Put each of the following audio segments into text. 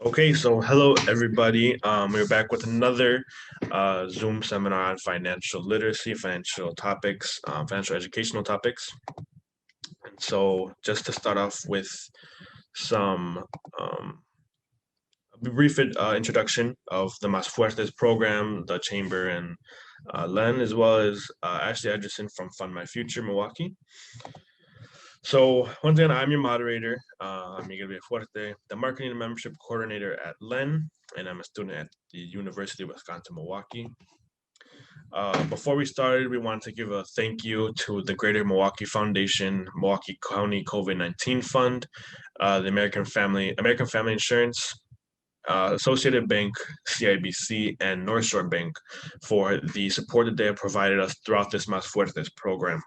Okay, so hello everybody. We're back with another Zoom seminar on financial literacy, financial topics, financial educational topics. And so just to start off with some brief introduction of the Más Fuertes program, the Chamber, and Len, as well as Asleigh Edgerson from Fund My Future, Milwaukee. So once again, I'm your moderator. I'm Miguel Villafuerte, the Marketing and Membership Coordinator at LEN, and I'm a student at the University of Wisconsin-Milwaukee. Before we started, we wanted to give a thank you to the Greater Milwaukee Foundation, Milwaukee County COVID-19 Fund, the American Family Insurance, Associated Bank, CIBC, and North Shore Bank for the support that they have provided us throughout this Más Fuertes program.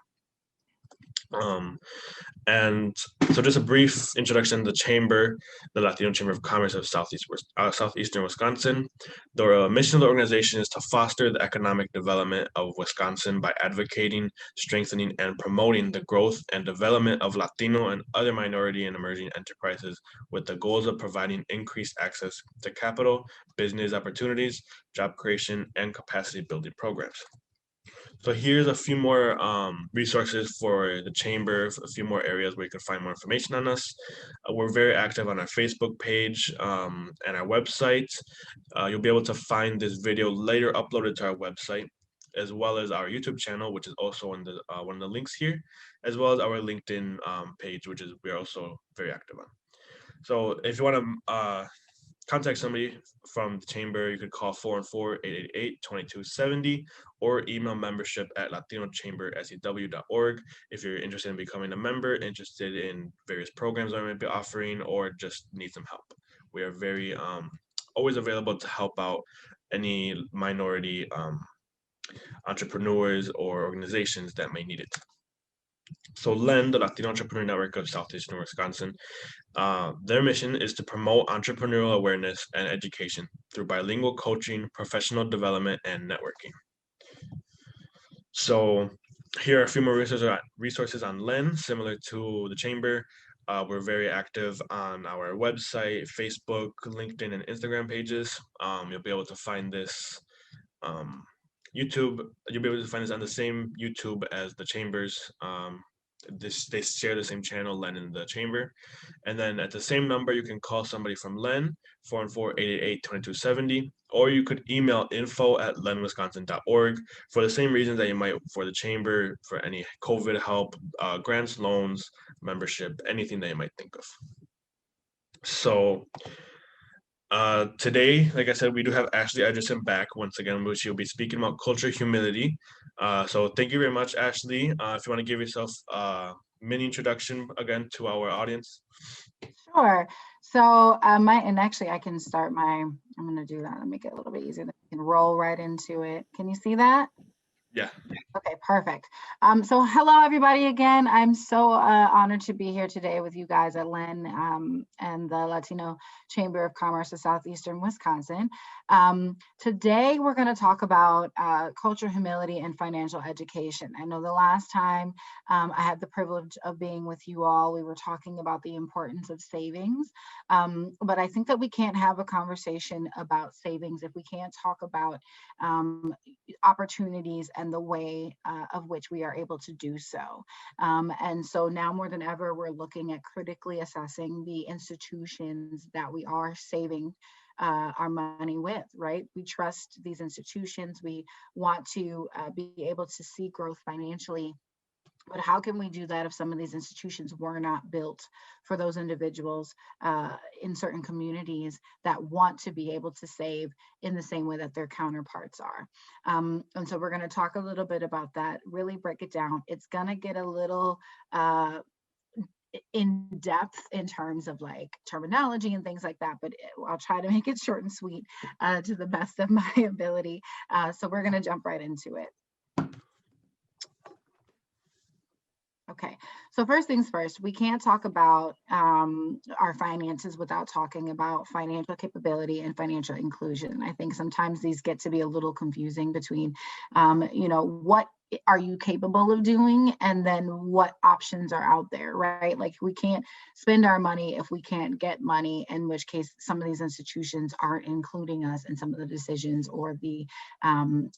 And so just a brief introduction to the Chamber, the Latino Chamber of Commerce of Southeastern Wisconsin. The mission of the organization is to foster the economic development of Wisconsin by advocating, strengthening, and promoting the growth and development of Latino and other minority and emerging enterprises with the goals of providing increased access to capital, business opportunities, job creation, and capacity building programs. So here's a few more resources for the Chamber, a few more areas where you can find more information on us. We're very active on our Facebook page and our website. You'll be able to find this video later uploaded to our website, as well as our YouTube channel, which is also on the one of the links here, as well as our LinkedIn page, which is we're also very active on. So if you want to contact somebody from the Chamber, you could call 414-888-2270 or email membership@latinochambersew.org if you're interested in becoming a member, interested in various programs I might be offering, or just need some help. We are very always available to help out any minority entrepreneurs or organizations that may need it. So LEN, the Latino Entrepreneur Network of Southeastern Wisconsin, their mission is to promote entrepreneurial awareness and education through bilingual coaching, professional development, and networking. So here are a few more resources on LEN, similar to the Chamber. We're very active on our website, Facebook, LinkedIn, and Instagram pages. You'll be able to find this YouTube. You'll be able to find this on the same YouTube as the Chambers. They share the same channel, LEN and the Chamber. And then at the same number, you can call somebody from LEN, 414-888-2270, or you could email info@lenwisconsin.org for the same reasons that you might for the Chamber, for any COVID help, grants, loans, membership, anything that you might think of. So today, like I said, we do have Asleigh Edgerson back once again, which she'll be speaking about culture, humility. So thank you very much, Asleigh. If you want to give yourself a mini introduction again to our audience. Sure. So and actually I can start I'm going to do that and make it a little bit easier. I can roll right into it. Can you see that? Yeah. Okay, perfect. So hello, everybody, again. I'm so honored to be here today with you guys at LEN and the Latino Chamber of Commerce of Southeastern Wisconsin. Today, we're going to talk about culture, humility, and financial education. I know the last time I had the privilege of being with you all, we were talking about the importance of savings. But I think that we can't have a conversation about savings if we can't talk about opportunities and the way of which we are able to do so. And so now more than ever, we're looking at critically assessing the institutions that we are saving our money with, right? We trust these institutions. We want to be able to see growth financially. But how can we do that if some of these institutions were not built for those individuals in certain communities that want to be able to save in the same way that their counterparts are? And so we're going to talk a little bit about that, really break it down. It's going to get a little in depth in terms of like terminology and things like that, but I'll try to make it short and sweet to the best of my ability. So we're going to jump right into it. Okay, so first things first, we can't talk about our finances without talking about financial capability and financial inclusion. I think sometimes these get to be a little confusing between, what are you capable of doing? And then what options are out there, right? Like we can't spend our money if we can't get money, in which case some of these institutions aren't including us in some of the decisions or the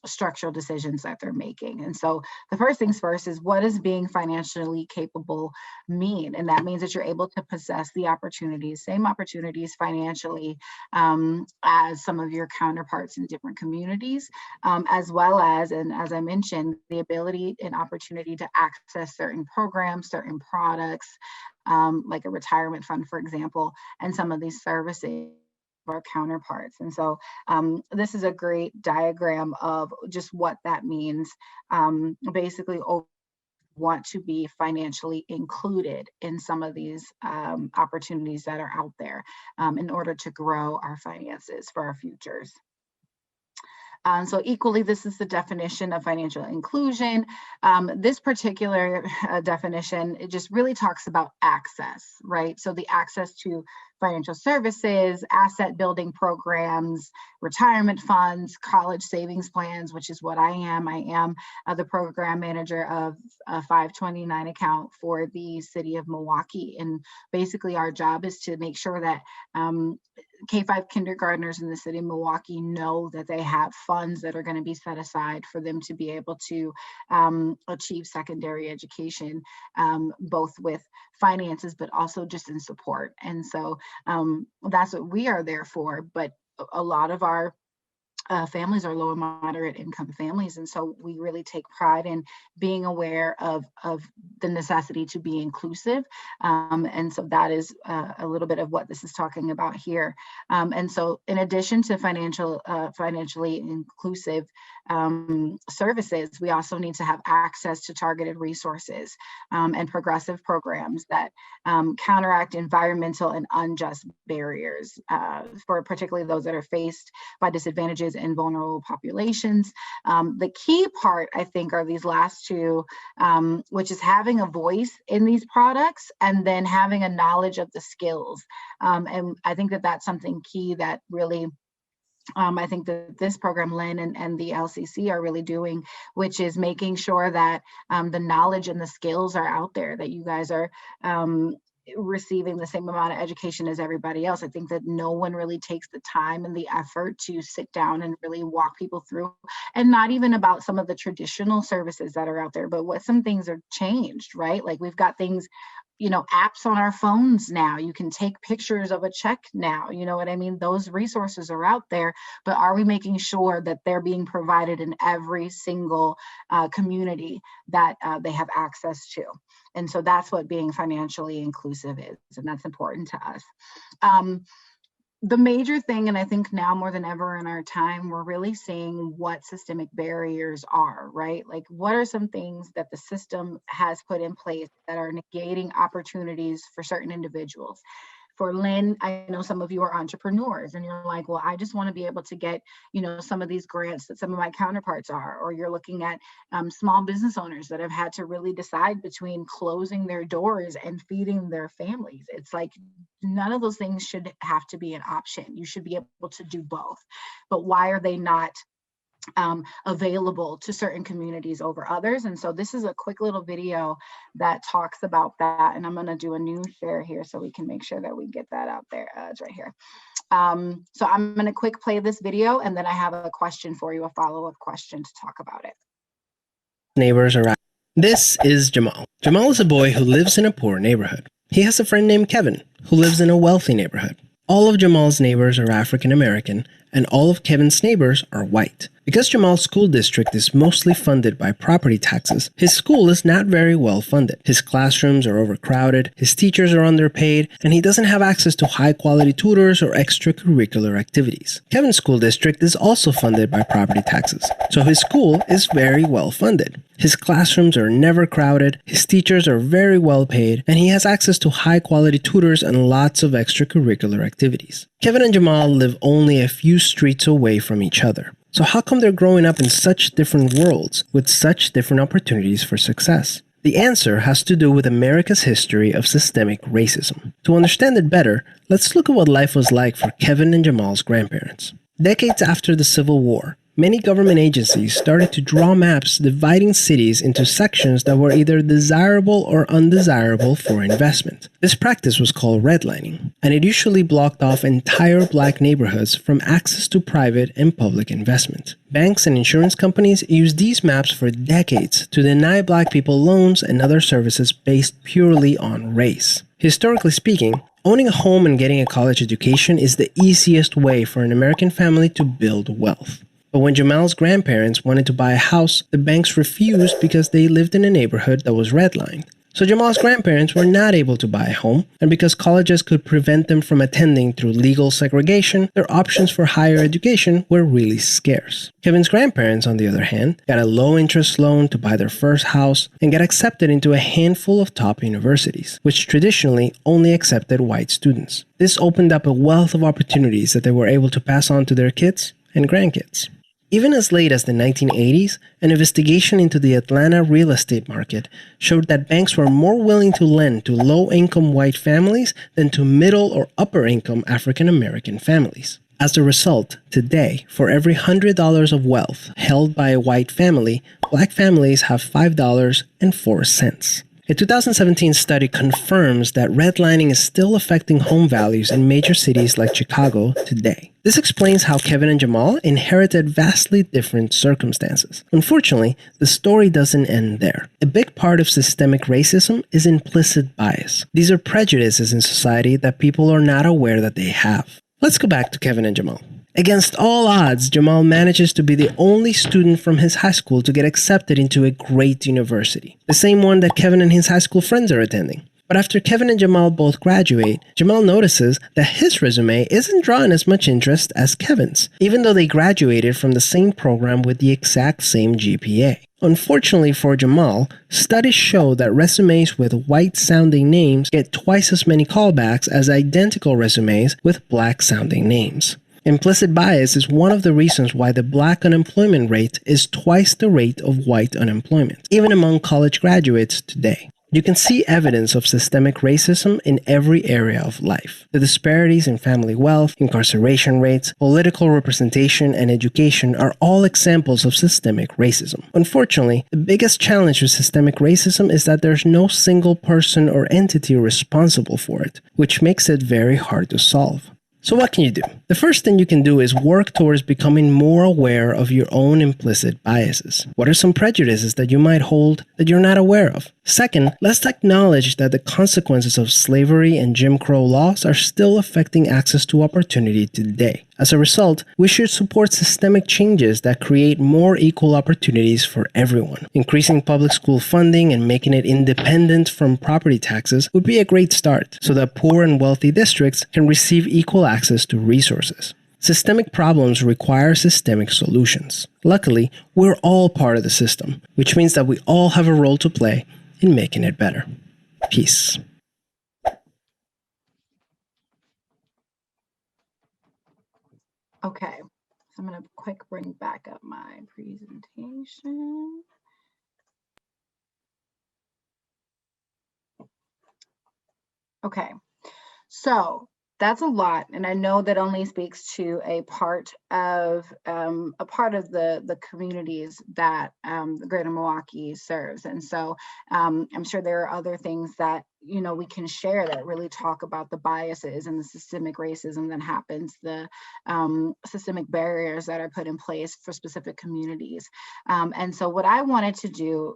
structural decisions that they're making. And so the first things first is, what does being financially capable mean? And that means that you're able to possess the opportunities, same opportunities financially as some of your counterparts in different communities, as well as, and as I mentioned, the ability and opportunity to access certain programs, certain products, like a retirement fund, for example, and some of these services for our counterparts. And so this is a great diagram of just what that means. Basically, want to be financially included in some of these opportunities that are out there in order to grow our finances for our futures. So equally, this is the definition of financial inclusion. This particular definition, it just really talks about access, right? So the access to financial services, asset building programs, retirement funds, college savings plans, which is what I am. I am the program manager of a 529 account for the city of Milwaukee. And basically our job is to make sure that K-5 kindergartners in the city of Milwaukee know that they have funds that are going to be set aside for them to be able to achieve secondary education, both with finances, but also just in support. And so that's what we are there for. But a lot of our families are low and moderate income families. And so we really take pride in being aware of the necessity to be inclusive. And so that is a little bit of what this is talking about here. And so in addition to financially inclusive services, we also need to have access to targeted resources and progressive programs that counteract environmental and unjust barriers for particularly those that are faced by disadvantages in vulnerable populations. The key part, I think, are these last two, which is having a voice in these products and then having a knowledge of the skills. And I think that that's something key that really I think that this program, Lynn and the LCC are really doing, which is making sure that the knowledge and the skills are out there, that you guys are receiving the same amount of education as everybody else. I think that no one really takes the time and the effort to sit down and really walk people through, and not even about some of the traditional services that are out there, but what some things are changed, right? Like we've got things, apps on our phones now. You can take pictures of a check now, you know what I mean? Those resources are out there, but are we making sure that they're being provided in every single community that they have access to? And so that's what being financially inclusive is, and that's important to us. The major thing, and I think now more than ever in our time, we're really seeing what systemic barriers are, right? Like what are some things that the system has put in place that are negating opportunities for certain individuals? For Lynn, I know some of you are entrepreneurs and you're like, well, I just want to be able to get, some of these grants that some of my counterparts are, or you're looking at small business owners that have had to really decide between closing their doors and feeding their families. It's like, none of those things should have to be an option. You should be able to do both. But why are they not available to certain communities over others? And so this is a quick little video that talks about that, and I'm going to do a new share here so we can make sure that we get that out there. It's right here. So I'm going to quick play this video, and then I have a question for you, a follow-up question to talk about it. Neighbors are. This is Jamal. Jamal is a boy who lives in a poor neighborhood. He has a friend named Kevin who lives in a wealthy neighborhood. All of Jamal's neighbors are African American, and all of Kevin's neighbors are white. Because Jamal's school district is mostly funded by property taxes, his school is not very well funded. His classrooms are overcrowded, his teachers are underpaid, and he doesn't have access to high-quality tutors or extracurricular activities. Kevin's school district is also funded by property taxes, so his school is very well funded. His classrooms are never crowded, his teachers are very well paid, and he has access to high-quality tutors and lots of extracurricular activities. Kevin and Jamal live only a few streets away from each other. So how come they're growing up in such different worlds with such different opportunities for success? The answer has to do with America's history of systemic racism. To understand it better, let's look at what life was like for Kevin and Jamal's grandparents. Decades after the Civil War, many government agencies started to draw maps dividing cities into sections that were either desirable or undesirable for investment. This practice was called redlining, and it usually blocked off entire black neighborhoods from access to private and public investment. Banks and insurance companies used these maps for decades to deny black people loans and other services based purely on race. Historically speaking, owning a home and getting a college education is the easiest way for an American family to build wealth. But when Jamal's grandparents wanted to buy a house, the banks refused because they lived in a neighborhood that was redlined. So Jamal's grandparents were not able to buy a home, and because colleges could prevent them from attending through legal segregation, their options for higher education were really scarce. Kevin's grandparents, on the other hand, got a low-interest loan to buy their first house and got accepted into a handful of top universities, which traditionally only accepted white students. This opened up a wealth of opportunities that they were able to pass on to their kids and grandkids. Even as late as the 1980s, an investigation into the Atlanta real estate market showed that banks were more willing to lend to low-income white families than to middle or upper-income African-American families. As a result, today, for every $100 of wealth held by a white family, black families have $5.04. A 2017 study confirms that redlining is still affecting home values in major cities like Chicago today. This explains how Kevin and Jamal inherited vastly different circumstances. Unfortunately, the story doesn't end there. A big part of systemic racism is implicit bias. These are prejudices in society that people are not aware that they have. Let's go back to Kevin and Jamal. Against all odds, Jamal manages to be the only student from his high school to get accepted into a great university, the same one that Kevin and his high school friends are attending. But after Kevin and Jamal both graduate, Jamal notices that his resume isn't drawing as much interest as Kevin's, even though they graduated from the same program with the exact same GPA. Unfortunately for Jamal, studies show that resumes with white-sounding names get twice as many callbacks as identical resumes with black-sounding names. Implicit bias is one of the reasons why the black unemployment rate is twice the rate of white unemployment, even among college graduates today. You can see evidence of systemic racism in every area of life. The disparities in family wealth, incarceration rates, political representation, and education are all examples of systemic racism. Unfortunately, the biggest challenge with systemic racism is that there's no single person or entity responsible for it, which makes it very hard to solve. So what can you do? The first thing you can do is work towards becoming more aware of your own implicit biases. What are some prejudices that you might hold that you're not aware of? Second, let's acknowledge that the consequences of slavery and Jim Crow laws are still affecting access to opportunity today. As a result, we should support systemic changes that create more equal opportunities for everyone. Increasing public school funding and making it independent from property taxes would be a great start, so that poor and wealthy districts can receive equal access to resources. Systemic problems require systemic solutions. Luckily, we're all part of the system, which means that we all have a role to play in making it better. Peace. Okay, so I'm going to quick bring back up my presentation. Okay, so that's a lot, and I know that only speaks to a part of the communities that the Greater Milwaukee serves, and so I'm sure there are other things that we can share that really talk about the biases and the systemic racism that happens, the systemic barriers that are put in place for specific communities. And so what I wanted to do,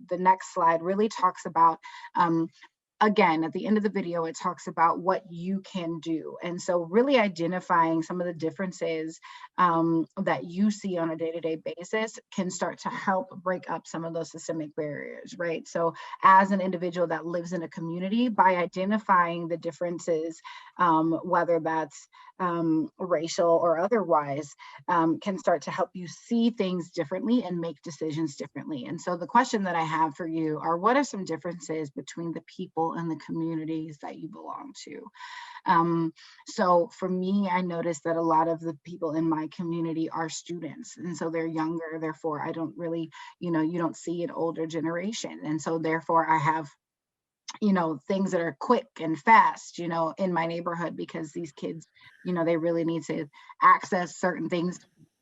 the next slide really talks about again, at the end of the video, it talks about what you can do. And so really identifying some of the differences that you see on a day-to-day basis can start to help break up some of those systemic barriers, right? So as an individual that lives in a community, by identifying the differences, whether that's racial or otherwise, can start to help you see things differently and make decisions differently. And so the question that I have for you are, what are some differences between the people and the communities that you belong to? So for me, I noticed that a lot of the people in my community are students, and so they're younger, therefore I don't really, you don't see an older generation. And so therefore I have things that are quick and fast, in my neighborhood, because these kids, they really need to access certain things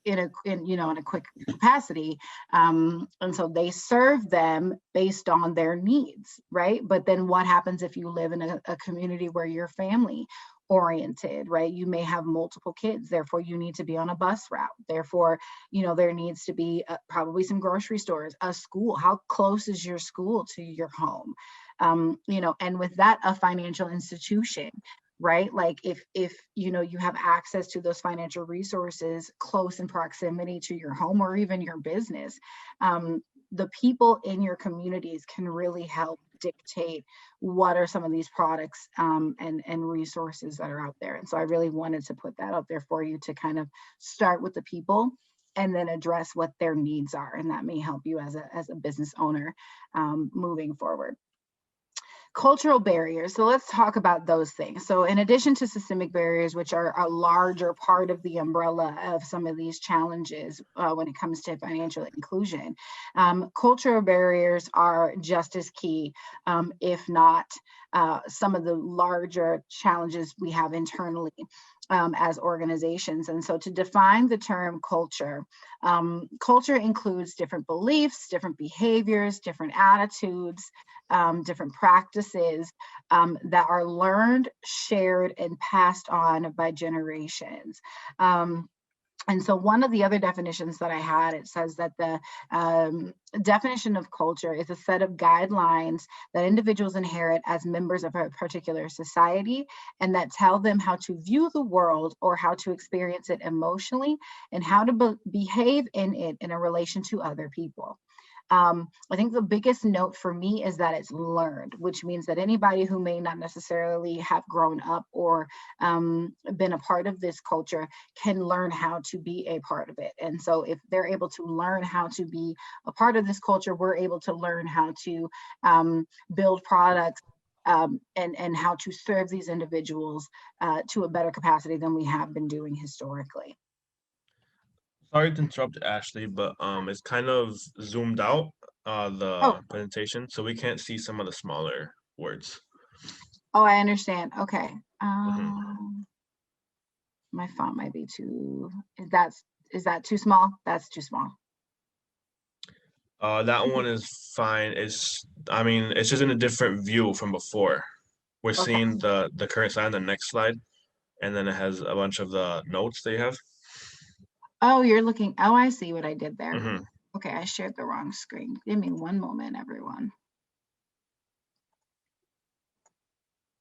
in a quick capacity. And so they serve them based on their needs, right? But then what happens if you live in a community where you're family oriented, right? You may have multiple kids, therefore you need to be on a bus route. Therefore, there needs to be probably some grocery stores, a school. How close is your school to your home? And with that, a financial institution, right? Like if you have access to those financial resources close in proximity to your home or even your business, the people in your communities can really help dictate what are some of these products and resources that are out there. And so I really wanted to put that out there for you to kind of start with the people and then address what their needs are. And that may help you as a business owner moving forward. Cultural barriers. So let's talk about those things. So in addition to systemic barriers, which are a larger part of the umbrella of some of these challenges when it comes to financial inclusion, cultural barriers are just as key, if not some of the larger challenges we have internally as organizations. And so to define the term culture, culture includes different beliefs, different behaviors, different attitudes, different practices that are learned, shared, and passed on by generations. And so one of the other definitions that I had, it says that the definition of culture is a set of guidelines that individuals inherit as members of a particular society and that tell them how to view the world or how to experience it emotionally and how to behave in it in a relation to other people. I think the biggest note for me is that it's learned, which means that anybody who may not necessarily have grown up or been a part of this culture can learn how to be a part of it. And so if they're able to learn how to be a part of this culture, we're able to learn how to build products and how to serve these individuals to a better capacity than we have been doing historically. Sorry to interrupt, Ashley, but it's kind of zoomed out, the presentation, so we can't see some of the smaller words. Oh, I understand. Okay. Mhm. My font might be too, is that too small? That's too small. That one is fine. I mean, it's just in a different view from before. We're Okay. seeing the current slide, the next slide, and then it has a bunch of the notes they have. Oh, you're looking, oh, I see what I did there. Mhm. Okay, I shared the wrong screen. Give me one moment, everyone.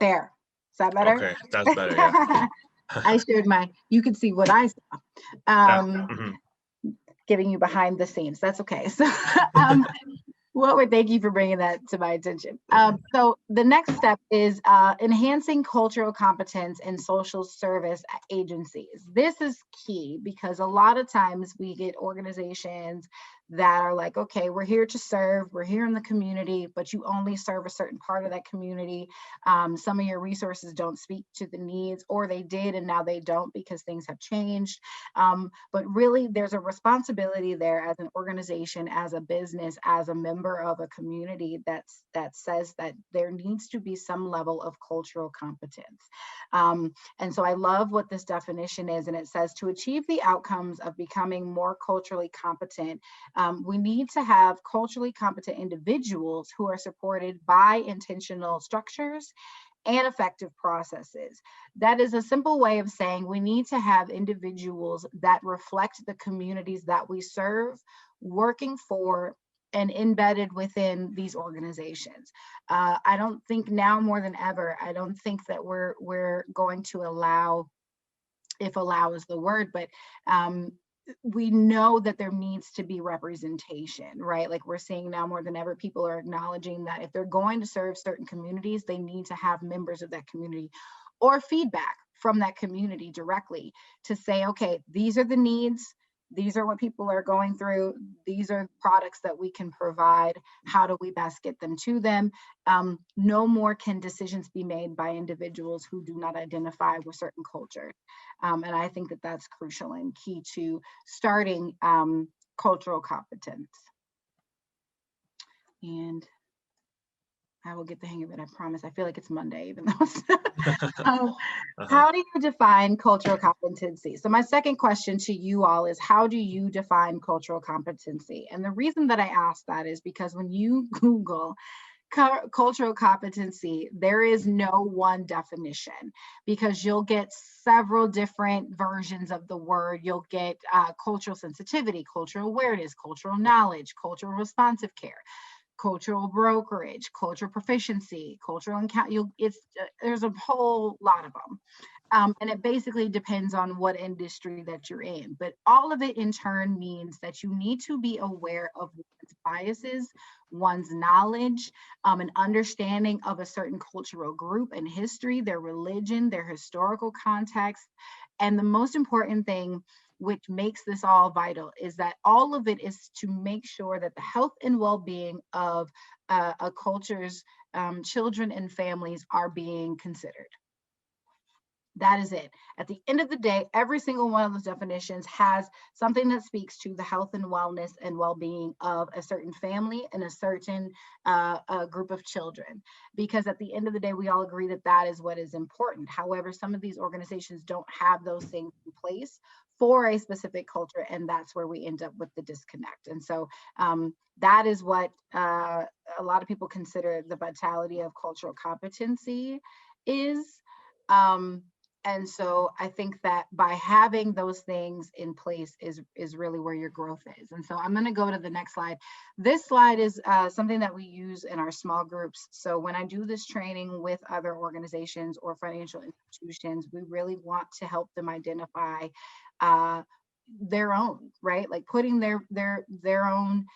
There, is that better? Okay, that's better, yeah. I shared you can see what I saw. Yeah. Mhm. Giving you behind the scenes, that's okay. So thank you for bringing that to my attention. So the next step is enhancing cultural competence in social service agencies. This is key because a lot of times we get organizations that are like, okay, we're here to serve, we're here in the community, but you only serve a certain part of that community. Some of your resources don't speak to the needs, or they did and now they don't because things have changed. But really there's a responsibility there as an organization, as a business, as a member of a community that says that there needs to be some level of cultural competence. And so I love what this definition is, and it says to achieve the outcomes of becoming more culturally competent, we need to have culturally competent individuals who are supported by intentional structures and effective processes. That is a simple way of saying we need to have individuals that reflect the communities that we serve, working for and embedded within these organizations. I don't think now more than ever, I don't think that we're going to allow, if allow is the word, but we know that there needs to be representation, right? Like we're seeing now more than ever, people are acknowledging that if they're going to serve certain communities, they need to have members of that community or feedback from that community directly to say, okay, these are the needs, these are what people are going through, these are products that we can provide, how do we best get them to them? No more can decisions be made by individuals who do not identify with certain cultures. And I think that that's crucial and key to starting cultural competence. And I will get the hang of it, I promise. I feel like it's Monday, even though it's Uh-huh. how do you define cultural competency? So my second question to you all is, how do you define cultural competency? And the reason that I ask that is because when you Google cultural competency, there is no one definition, because you'll get several different versions of the word. You'll get cultural sensitivity, cultural awareness, cultural knowledge, cultural responsive care, cultural brokerage, cultural proficiency, cultural encounter. There's a whole lot of them. And it basically depends on what industry that you're in. But all of it in turn means that you need to be aware of one's biases, one's knowledge, an understanding of a certain cultural group and history, their religion, their historical context. And the most important thing, which makes this all vital, is that all of it is to make sure that the health and well-being of a culture's children and families are being considered. That is it. At the end of the day, every single one of those definitions has something that speaks to the health and wellness and well-being of a certain family and a certain group of children. Because at the end of the day, we all agree that that is what is important. However, some of these organizations don't have those things in place for a specific culture, and that's where we end up with the disconnect. And so that is what a lot of people consider the vitality of cultural competency is. And so I think that by having those things in place is really where your growth is. And so I'm going to go to the next slide. This slide is something that we use in our small groups. So when I do this training with other organizations or financial institutions, we really want to help them identify their own, right? Like putting their own,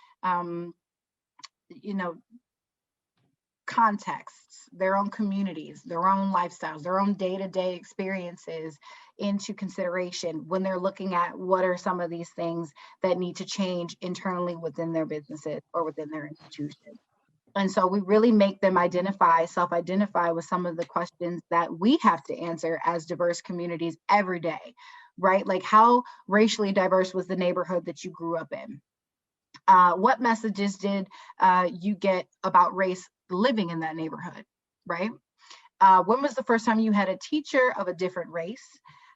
contexts, their own communities, their own lifestyles, their own day-to-day experiences into consideration when they're looking at what are some of these things that need to change internally within their businesses or within their institution. And so we really make them self-identify with some of the questions that we have to answer as diverse communities every day, right? Like, how racially diverse was the neighborhood that you grew up in? What messages did you get about race living in that neighborhood, right? When was the first time you had a teacher of a different race?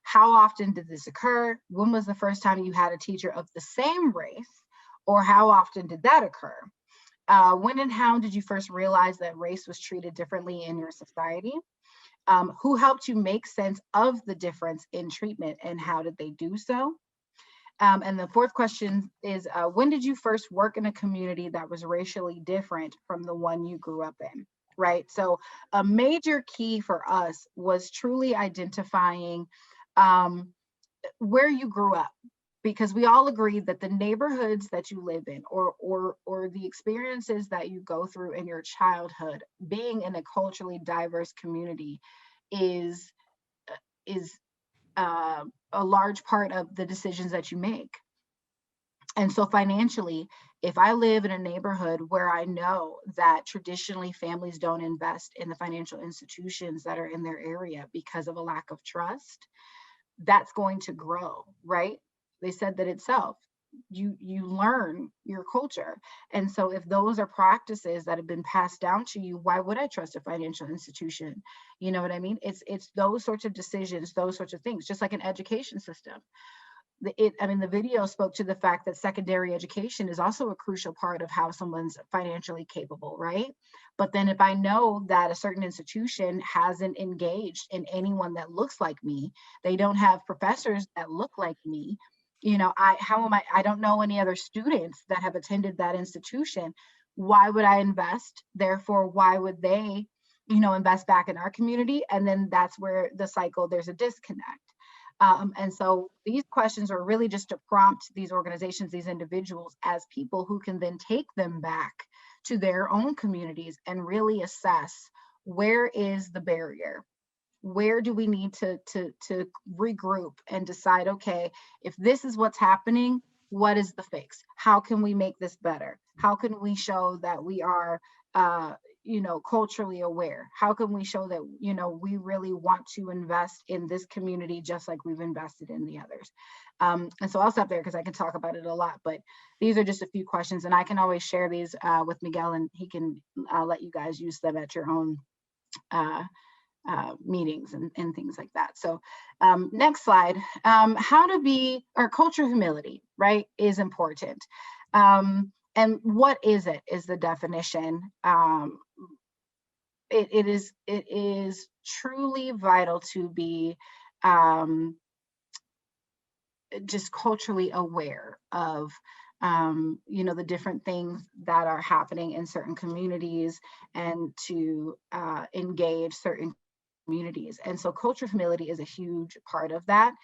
How often did this occur? When was the first time you had a teacher of the same race, or how often did that occur? When and how did you first realize that race was treated differently in your society? Who helped you make sense of the difference in treatment, and how did they do so? And the fourth question is, when did you first work in a community that was racially different from the one you grew up in, right? So a major key for us was truly identifying where you grew up, because we all agree that the neighborhoods that you live in, or the experiences that you go through in your childhood, being in a culturally diverse community is a large part of the decisions that you make. And so financially, if I live in a neighborhood where I know that traditionally families don't invest in the financial institutions that are in their area because of a lack of trust, that's going to grow, right? They said that itself. You learn your culture. And so if those are practices that have been passed down to you, why would I trust a financial institution? You know what I mean? It's those sorts of decisions, those sorts of things, just like an education system. The video spoke to the fact that secondary education is also a crucial part of how someone's financially capable, right? But then if I know that a certain institution hasn't engaged in anyone that looks like me, they don't have professors that look like me, I don't know any other students that have attended that institution. Why would I invest? Therefore, why would they, invest back in our community? And then that's where there's a disconnect. And so these questions are really just to prompt these organizations, these individuals, as people who can then take them back to their own communities and really assess, where is the barrier? Where do we need to regroup and decide, okay, if this is what's happening, what is the fix? How can we make this better? How can we show that we are culturally aware? How can we show that, we really want to invest in this community just like we've invested in the others? And so I'll stop there because I can talk about it a lot, but these are just a few questions, and I can always share these with Miguel, and he can let you guys use them at your own meetings and things like that. So next slide. How to be, or cultural humility, right, is important. And what is it, is the definition. It is truly vital to be just culturally aware of the different things that are happening in certain communities, and to engage certain communities. And so cultural humility is a huge part of that.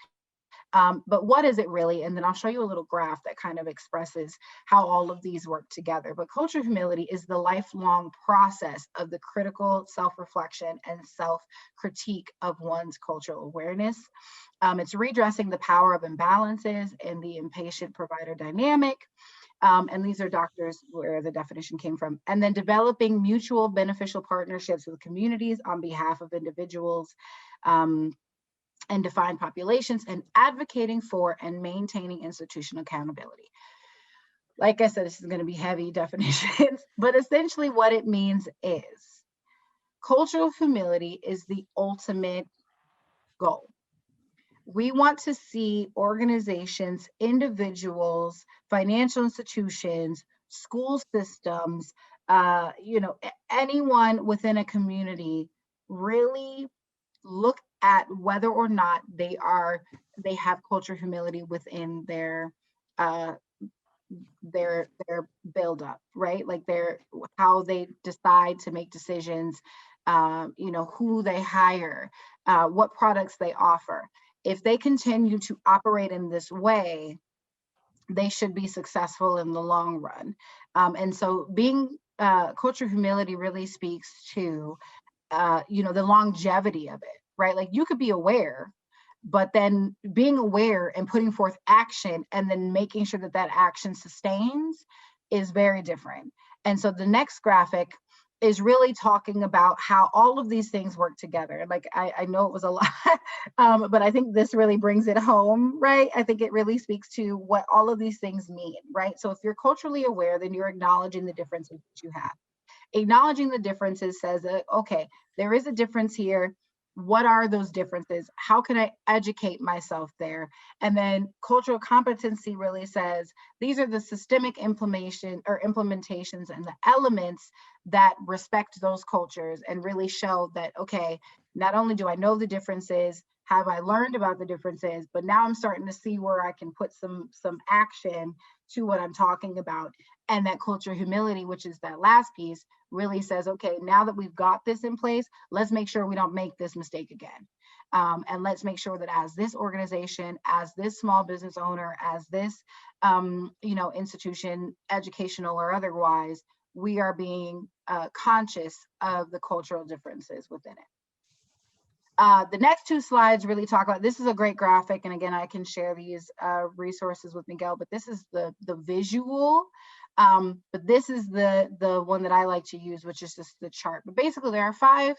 But what is it really? And then I'll show you a little graph that kind of expresses how all of these work together. But cultural humility is the lifelong process of the critical self-reflection and self-critique of one's cultural awareness. It's redressing the power of imbalances in the impatient provider dynamic. And these are doctors where the definition came from. And then developing mutual beneficial partnerships with communities on behalf of individuals and defined populations, and advocating for and maintaining institutional accountability. Like I said, this is going to be heavy definitions, but essentially what it means is cultural humility is the ultimate goal. We want to see organizations, individuals, financial institutions, school systems, anyone within a community really look at whether or not they have cultural humility within their build-up, right? Like how they decide to make decisions, who they hire, what products they offer. If they continue to operate in this way, they should be successful in the long run. And so being cultural humility really speaks to the longevity of it, right? Like you could be aware, but then being aware and putting forth action and then making sure that that action sustains is very different. And so the next graphic is really talking about how all of these things work together. Like I know it was a lot, but I think this really brings it home, right? I think it really speaks to what all of these things mean, right? So if you're culturally aware, then you're acknowledging the differences that you have. Acknowledging the differences says that, okay, there is a difference here. What are those differences? How can I educate myself there? And then cultural competency really says, these are the systemic implementations and the elements that respect those cultures and really show that, okay, not only do I know the differences, have I learned about the differences, but now I'm starting to see where I can put some action to what I'm talking about. And that cultural humility, which is that last piece, really says, okay, now that we've got this in place, let's make sure we don't make this mistake again. And let's make sure that as this organization, as this small business owner, as this institution, educational or otherwise, we are being conscious of the cultural differences within it. The next two slides really talk about, this is a great graphic, and again, I can share these resources with Miguel, but this is the visual. But this is the one that I like to use, which is just the chart. But basically, there are 5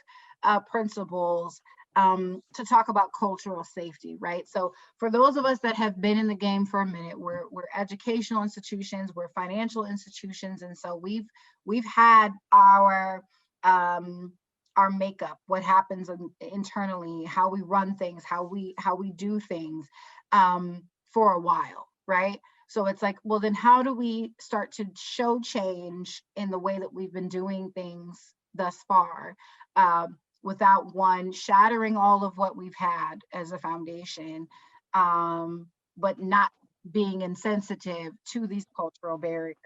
principles to talk about cultural safety, right? So for those of us that have been in the game for a minute, we're educational institutions, we're financial institutions, and so we've had our makeup, what happens internally, how we run things, how we do things for a while, right? So it's like, well, then how do we start to show change in the way that we've been doing things thus far, without one, shattering all of what we've had as a foundation, but not being insensitive to these cultural barriers.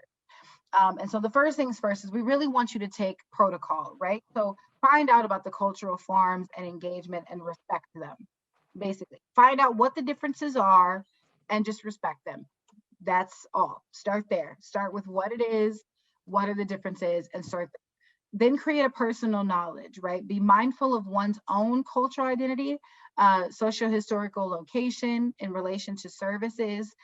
And so the first things first is we really want you to take protocol, right? So find out about the cultural forms and engagement and respect them. Basically, find out what the differences are and just respect them. That's all. Start there. Start with what it is, what are the differences, and start there. Then create a personal knowledge, right? Be mindful of one's own cultural identity, socio-historical location in relation to services,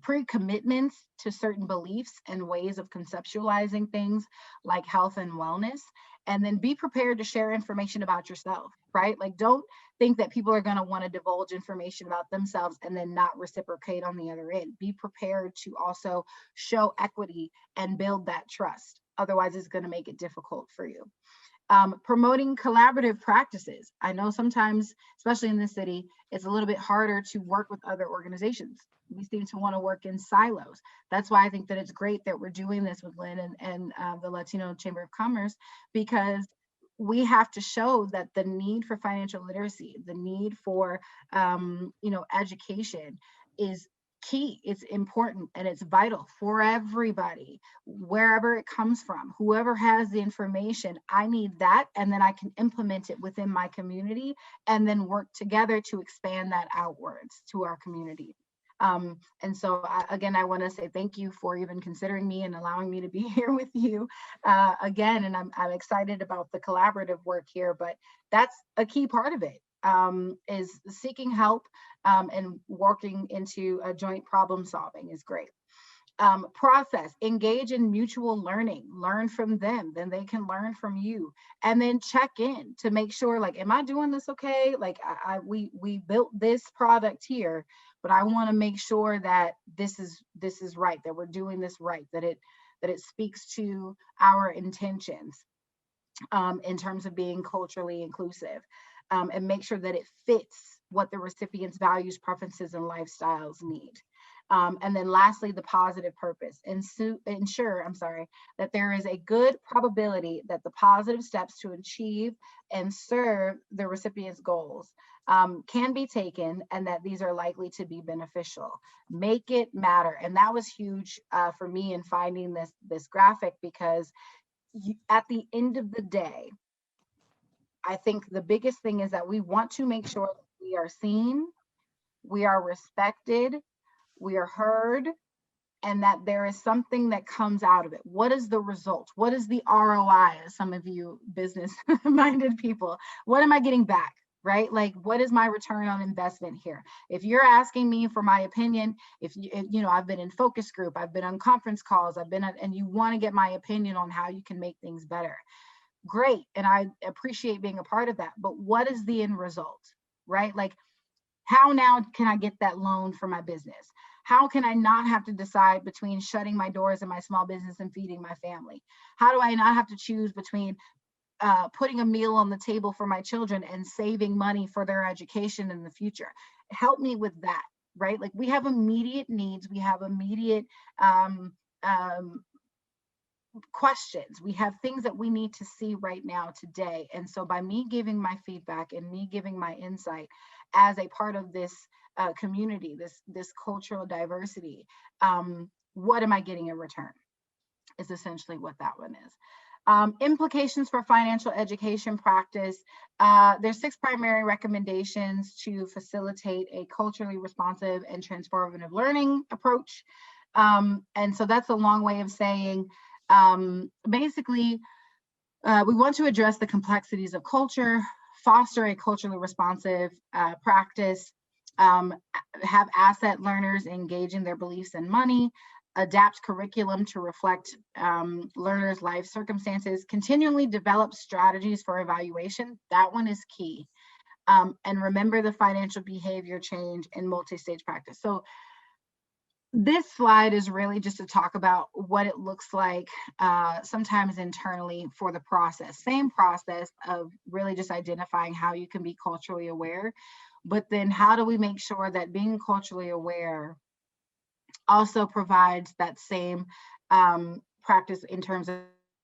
pre-commitments to certain beliefs and ways of conceptualizing things like health and wellness, and then be prepared to share information about yourself, right? Like, don't think that people are going to want to divulge information about themselves and then not reciprocate on the other end. Be prepared to also show equity and build that trust. Otherwise, it's going to make it difficult for you. Promoting collaborative practices. I know sometimes, especially in this city, it's a little bit harder to work with other organizations. We seem to want to work in silos. That's why I think that it's great that we're doing this with Lynn and the Latino Chamber of Commerce, because we have to show that the need for financial literacy, the need for education is key. It's important and it's vital for everybody, wherever it comes from. Whoever has the information, I need that, and then I can implement it within my community and then work together to expand that outwards to our community. And so again, I want to say thank you for even considering me and allowing me to be here with you again. And I'm excited about the collaborative work here, but that's a key part of it, is seeking help and working into a joint problem solving is great. Process, engage in mutual learning, learn from them, then they can learn from you, and then check in to make sure, like, am I doing this okay? Like, we built this product here, but I want to make sure that this is right, that we're doing this right, that it speaks to our intentions in terms of being culturally inclusive, and make sure that it fits what the recipient's values, preferences, and lifestyles need. And then lastly, the positive purpose. Ensure that there is a good probability that the positive steps to achieve and serve the recipient's goals can be taken, and that these are likely to be beneficial. Make it matter. And that was huge for me in finding this graphic, because at the end of the day, I think the biggest thing is that we want to make sure that we are seen, we are respected, we are heard, and that there is something that comes out of it. What is the result? What is the ROI, as some of you business-minded people, what am I getting back, right? Like, what is my return on investment here? If you're asking me for my opinion, if I've been in focus group, I've been on conference calls, and you want to get my opinion on how you can make things better, great. And I appreciate being a part of that. But what is the end result, right? Like, how now can I get that loan for my business? How can I not have to decide between shutting my doors in my small business and feeding my family? How do I not have to choose between putting a meal on the table for my children and saving money for their education in the future? Help me with that, right? Like, we have immediate needs. We have immediate questions. We have things that we need to see right now today. And so by me giving my feedback and me giving my insight as a part of this community, this cultural diversity, what am I getting in return is essentially what that one is. Implications for financial education practice. There's 6 primary recommendations to facilitate a culturally responsive and transformative learning approach. And so that's a long way of saying, basically, we want to address the complexities of culture, foster a culturally responsive practice, have asset learners engaging their beliefs in money, adapt curriculum to reflect learners' life circumstances, continually develop strategies for evaluation. That one is key. And remember the financial behavior change in multi-stage practice. So this slide is really just to talk about what it looks like sometimes internally for the process. Same process of really just identifying how you can be culturally aware, but then how do we make sure that being culturally aware also provides that same practice in terms of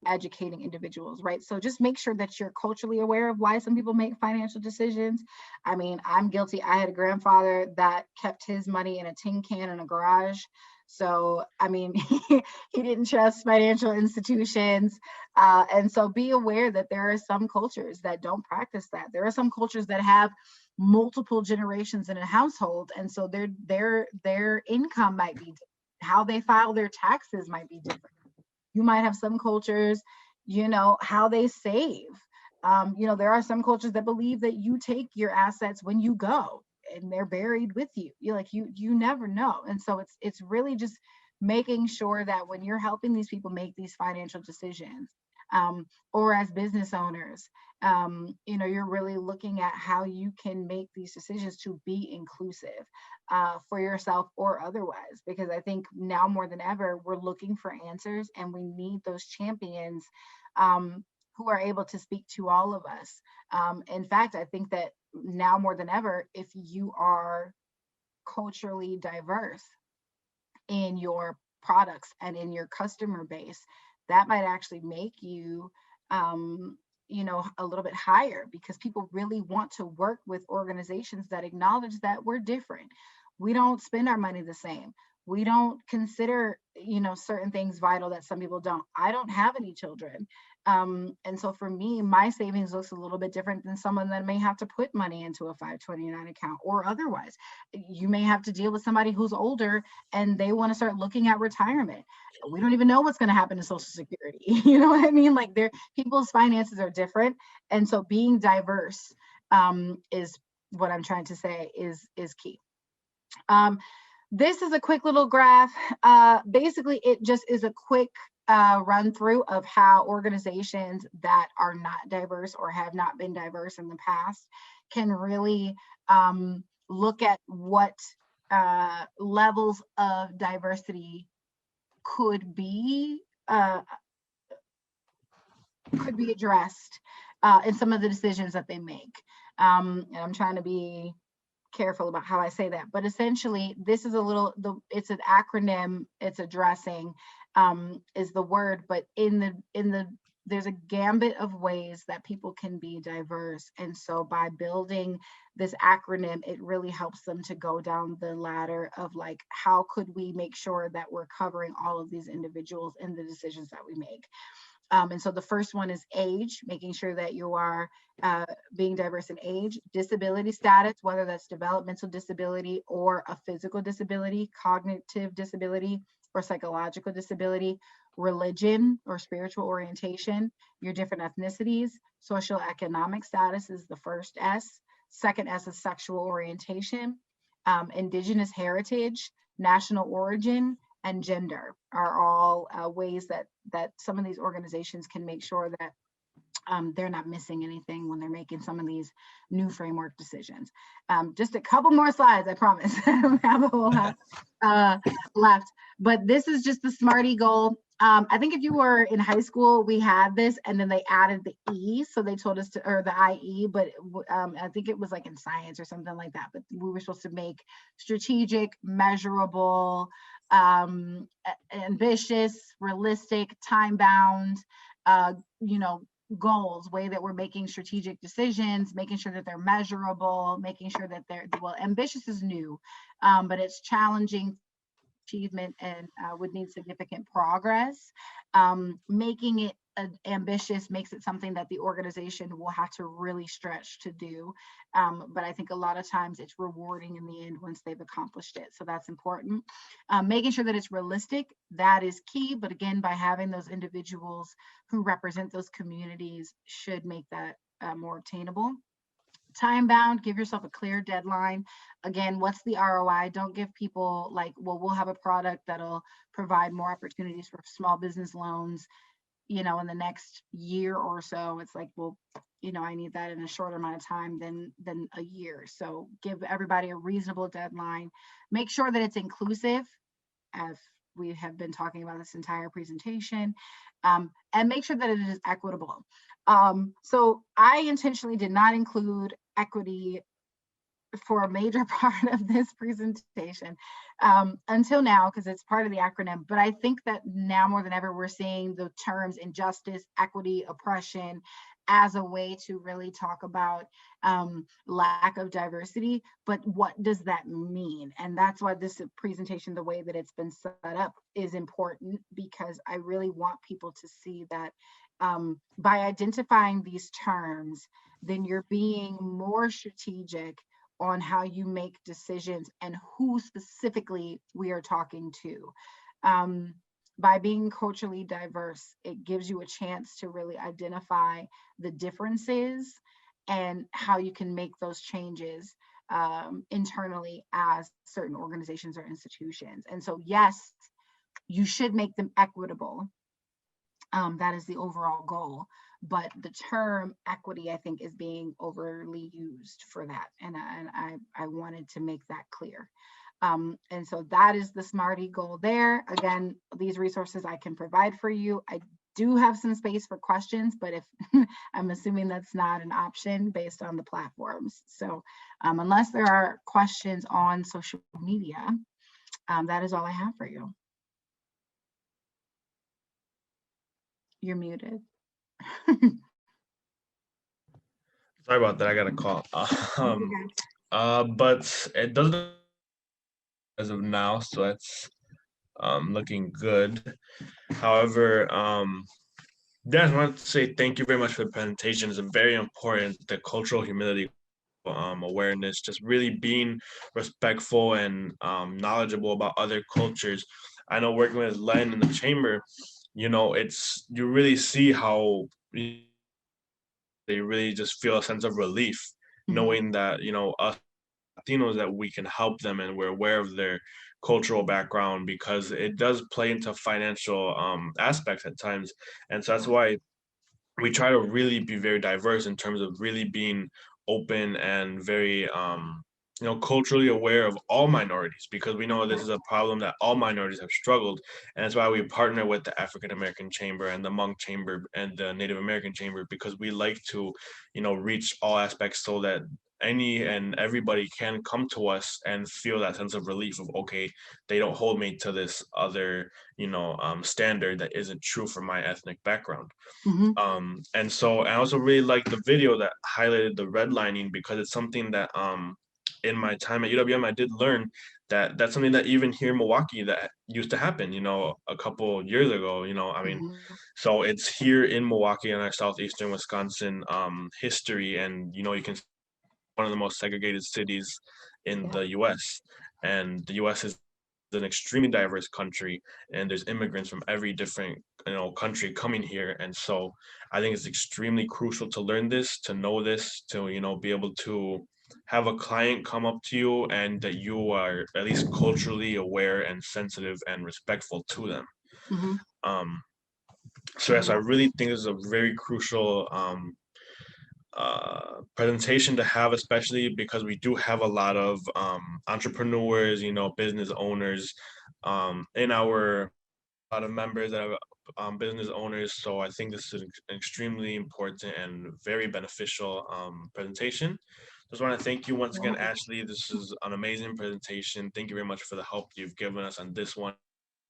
educating individuals, right? So just make sure that you're culturally aware of why some people make financial decisions. I mean, I'm guilty. I had a grandfather that kept his money in a tin can in a garage. So, I mean, he didn't trust financial institutions. And so be aware that there are some cultures that don't practice that. There are some cultures that have multiple generations in a household. And so their income might be different. How they file their taxes might be different. You might have some cultures, how they save. There are some cultures that believe that you take your assets when you go. and they're buried with you. You're like, you never know. And so it's really just making sure that when you're helping these people make these financial decisions, or as business owners, you're really looking at how you can make these decisions to be inclusive for yourself or otherwise, because I think now more than ever, we're looking for answers, and we need those champions who are able to speak to all of us. In fact, I think that now more than ever, if you are culturally diverse in your products and in your customer base, that might actually make you a little bit higher, because people really want to work with organizations that acknowledge that we're different. We don't spend our money the same. We don't consider certain things vital that some people don't. I don't have any children, and so for me, my savings looks a little bit different than someone that may have to put money into a 529 account, or otherwise. You may have to deal with somebody who's older and they want to start looking at retirement. We don't even know what's going to happen to Social Security. You know what I mean? Like, people's finances are different, and so being diverse is what I'm trying to say is key. This is a quick little graph. Basically, it just is a quick run through of how organizations that are not diverse or have not been diverse in the past can really look at what levels of diversity could be addressed in some of the decisions that they make. And I'm trying to be careful about how I say that, but essentially this is it's an acronym. It's addressing is the word, but there's a gambit of ways that people can be diverse. And so by building this acronym, it really helps them to go down the ladder of like, how could we make sure that we're covering all of these individuals in the decisions that we make. And so the first one is age, making sure that you are being diverse in age, disability status, whether that's developmental disability or a physical disability, cognitive disability or psychological disability, religion or spiritual orientation, your different ethnicities, social economic status is the first S. Second S is sexual orientation, indigenous heritage, national origin, and gender are all ways that some of these organizations can make sure that they're not missing anything when they're making some of these new framework decisions. Just a couple more slides, I promise. I don't have a whole lot left, but this is just the SMARTIE goal. I think if you were in high school, we had this, and then they added the E, so they told us to, or the IE, but I think it was like in science or something like that, but we were supposed to make strategic, measurable, ambitious, realistic, time-bound, goals, way that we're making strategic decisions, making sure that they're measurable, making sure that ambitious is new, but it's challenging achievement and would need significant progress. Making it ambitious makes it something that the organization will have to really stretch to do. But I think a lot of times it's rewarding in the end once they've accomplished it. So that's important. Making sure that it's realistic, that is key. But again, by having those individuals who represent those communities should make that more obtainable. Time bound, give yourself a clear deadline. Again, what's the ROI? Don't give people like, well, we'll have a product that'll provide more opportunities for small business loans, in the next year or so. It's like, well, I need that in a shorter amount of time than a year. So give everybody a reasonable deadline. Make sure that it's inclusive, as we have been talking about this entire presentation, and make sure that it is equitable. So I intentionally did not include equity for a major part of this presentation until now, because it's part of the acronym. But I think that now more than ever, we're seeing the terms injustice, equity, oppression as a way to really talk about lack of diversity. But what does that mean? And that's why this presentation, the way that it's been set up, is important, because I really want people to see that by identifying these terms, then you're being more strategic on how you make decisions and who specifically we are talking to. By being culturally diverse, it gives you a chance to really identify the differences and how you can make those changes internally as certain organizations or institutions. And so, yes, you should make them equitable. That is the overall goal. But the term equity, I think, is being overly used for that. And I wanted to make that clear. And so that is the SMARTIE goal there. Again, these resources I can provide for you. I do have some space for questions, but if I'm assuming that's not an option based on the platforms. So unless there are questions on social media, that is all I have for you. You're muted. Sorry about that. I got a call. But it doesn't as of now, so that's looking good. However, yeah, I want to say thank you very much for the presentation. It's very important, the cultural humility, awareness, just really being respectful and knowledgeable about other cultures. I know working with Len in the chamber, you know, you really see how they really just feel a sense of relief, knowing that, you know, us Latinos, that we can help them and we're aware of their cultural background, because it does play into financial aspects at times. And so that's why we try to really be very diverse in terms of really being open and very you know, culturally aware of all minorities, because we know this is a problem that all minorities have struggled. And that's why we partner with the African American Chamber and the Hmong Chamber and the Native American Chamber, because we like to, you know, reach all aspects so that any and everybody can come to us and feel that sense of relief of, okay, they don't hold me to this other, you know, standard that isn't true for my ethnic background. And so I also really like the video that highlighted the redlining, because it's something that in my time at UWM I did learn that that's something that even here in Milwaukee that used to happen, you know, a couple years ago, you know. I mean, so it's here in Milwaukee in our southeastern Wisconsin history, and you know, you can see one of the most segregated cities in the US, and the US is an extremely diverse country, and there's immigrants from every different, you know, country coming here. And so I think it's extremely crucial to learn this, to know this, to, you know, be able to have a client come up to you and that you are at least culturally aware and sensitive and respectful to them. So yes, I really think this is a very crucial presentation to have, especially because we do have a lot of entrepreneurs, you know, business owners in our, a lot of members that have business owners. So I think this is an extremely important and very beneficial presentation. Just want to thank you once again, Ashleigh. This is an amazing presentation. Thank you very much for the help you've given us on this one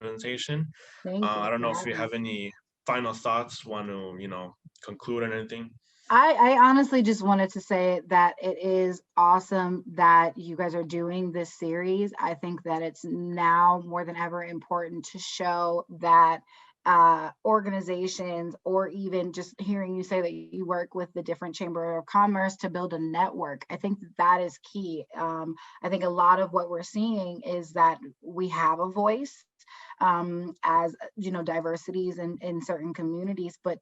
presentation. I don't know if you have any final thoughts, want to, you know, conclude on anything. I honestly just wanted to say that it is awesome that you guys are doing this series. I think that it's now more than ever important to show that organizations, or even just hearing you say that you work with the different Chamber of Commerce to build a network, I think that is key. I think a lot of what we're seeing is that we have a voice as, you know, diversities in certain communities, but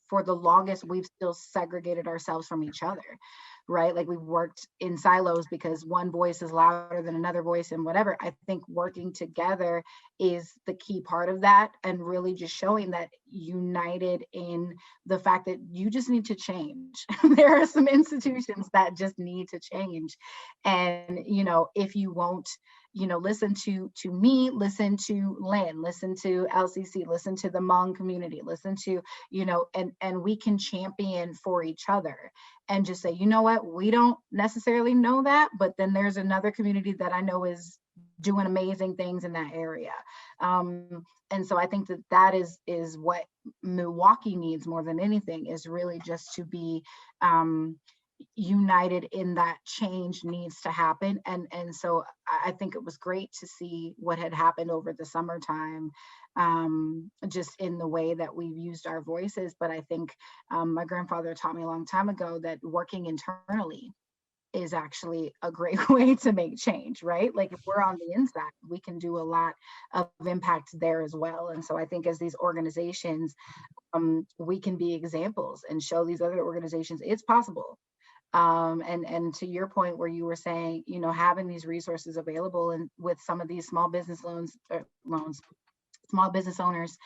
for the longest, we've still segregated ourselves from each other, right? Like we've worked in silos because one voice is louder than another voice and whatever. I think working together is the key part of that, and really just showing that united in the fact that you just need to change. There are some institutions that just need to change. And, you know, if you won't, you know, listen to me, listen to Lynn, listen to LCC, listen to the Hmong community, listen to, you know, and we can champion for each other and just say, you know what, we don't necessarily know that, but then there's another community that I know is doing amazing things in that area. And so I think that that is what Milwaukee needs more than anything, is really just to be united in that change needs to happen. And so I think it was great to see what had happened over the summertime, just in the way that we've used our voices. But I think my grandfather taught me a long time ago that working internally is actually a great way to make change, right? Like if we're on the inside, we can do a lot of impact there as well. And so I think as these organizations, we can be examples and show these other organizations it's possible. And to your point where you were saying, you know, having these resources available and with some of these small business small business owners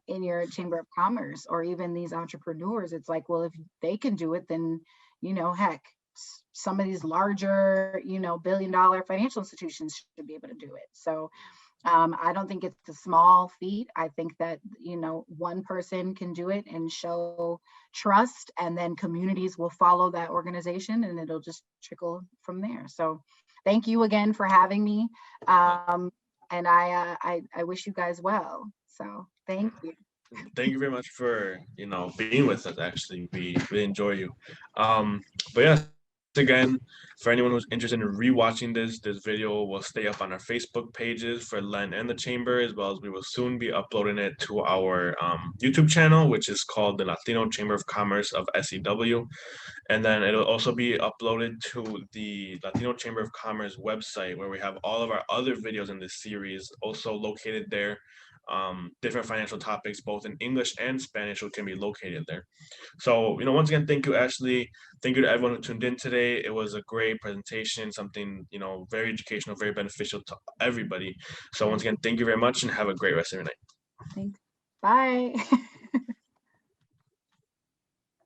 in your chamber of commerce, or even these entrepreneurs, it's like, well, if they can do it, then, you know, heck, some of these larger, you know, billion-dollar financial institutions should be able to do it. So I don't think it's a small feat. I think that, you know, one person can do it and show trust, and then communities will follow that organization, and it'll just trickle from there. So thank you again for having me. And I wish you guys well. So thank you. Thank you very much for, you know, being with us. Actually, we really enjoy you. But yes, again, for anyone who's interested in rewatching this video will stay up on our Facebook pages for Len and the Chamber, as well as we will soon be uploading it to our YouTube channel, which is called the Latino Chamber of Commerce of SEW. And then it'll also be uploaded to the Latino Chamber of Commerce website, where we have all of our other videos in this series also located there. Different financial topics, both in English and Spanish, which can be located there. So, you know, once again, thank you, Ashleigh. Thank you to everyone who tuned in today. It was a great presentation, something, you know, very educational, very beneficial to everybody. So once again, thank you very much and have a great rest of your night. Thanks. Bye.